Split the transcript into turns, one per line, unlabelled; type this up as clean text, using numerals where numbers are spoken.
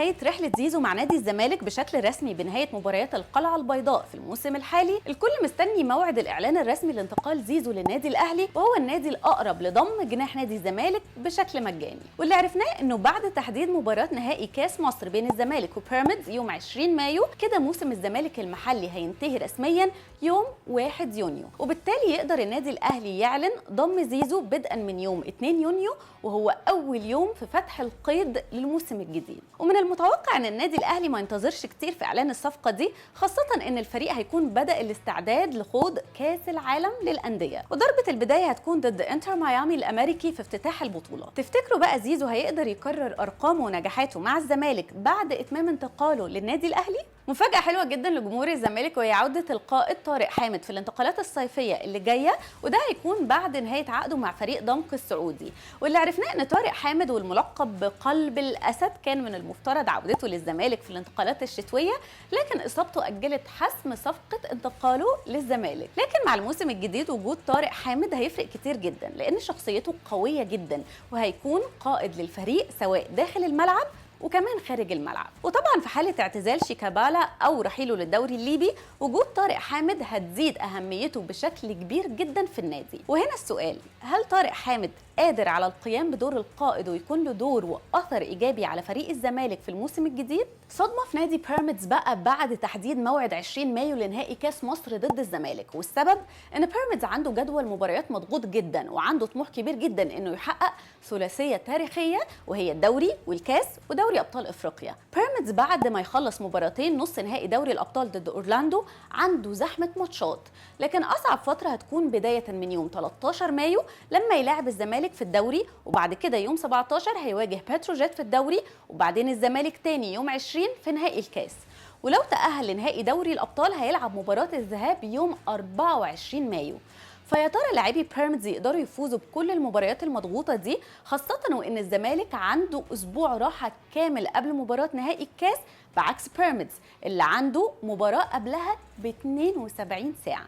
نهاية رحلة زيزو مع نادي الزمالك بشكل رسمي بنهاية مباريات القلعة البيضاء في الموسم الحالي، الكل مستني موعد الإعلان الرسمي لانتقال زيزو للنادي الأهلي، وهو النادي الأقرب لضم جناح نادي الزمالك بشكل مجاني. واللي عرفناه إنه بعد تحديد مباراة نهائي كاس مصر بين الزمالك وبيراميدز يوم 20 مايو كده موسم الزمالك المحلي هينتهي رسميا يوم 1 يونيو، وبالتالي يقدر النادي الأهلي يعلن ضم زيزو بدءا من يوم 2 يونيو، وهو أول يوم في فتح القيد للموسم الجديد. ومن المتوقع ان النادي الاهلي ما ينتظرش كتير في اعلان الصفقه دي، خاصه ان الفريق هيكون بدا الاستعداد لخوض كاس العالم للانديه، وضربه البدايه هتكون ضد انتر ميامي الامريكي في افتتاح البطوله. تفتكروا بقى زيزو هيقدر يكرر ارقامه ونجاحاته مع الزمالك بعد اتمام انتقاله للنادي الاهلي؟ مفاجأة حلوة جدا لجمهور الزمالك، وهي عودة القائد طارق حامد في الانتقالات الصيفية اللي جاية، وده هيكون بعد نهاية عقده مع فريق دمق السعودي. واللي عرفناه ان طارق حامد والملقب بقلب الأسد كان من المفترض عودته للزمالك في الانتقالات الشتوية، لكن إصابته أجلت حسم صفقة انتقاله للزمالك. لكن مع الموسم الجديد وجود طارق حامد هيفرق كتير جدا، لأن شخصيته قوية جدا، وهيكون قائد للفريق سواء داخل الملعب وكمان خارج الملعب. وطبعا في حاله اعتزال شيكابالا او رحيله للدوري الليبي، وجود طارق حامد هتزيد اهميته بشكل كبير جدا في النادي. وهنا السؤال، هل طارق حامد قادر على القيام بدور القائد ويكون له دور واثر ايجابي على فريق الزمالك في الموسم الجديد؟ صدمه في نادي بيراميدز بقى بعد تحديد موعد 20 مايو لنهائي كاس مصر ضد الزمالك، والسبب ان بيراميدز عنده جدول مباريات مضغوط جدا، وعنده طموح كبير جدا انه يحقق ثلاثيه تاريخيه، وهي الدوري والكاس ودوري ابطال افريقيا. بيراميدز بعد ما يخلص مباراتين نص نهائي دوري الابطال ضد اورلاندو عنده زحمه ماتشات، لكن اصعب فتره هتكون بدايه من يوم 13 مايو لما يلاعب الزمالك في الدوري، وبعد كده يوم 17 هيواجه بتروجيت في الدوري، وبعدين الزمالك تاني يوم 20 في نهائي الكاس. ولو تأهل لنهائي دوري الابطال هيلعب مباراه الذهاب يوم 24 مايو. فيا ترى لاعبي بيراميدز يقدروا يفوزوا بكل المباريات المضغوطه دي، خاصه وان الزمالك عنده اسبوع راحه كامل قبل مباراه نهائي الكاس، بعكس بيراميدز اللي عنده مباراه قبلها ب 72 ساعه.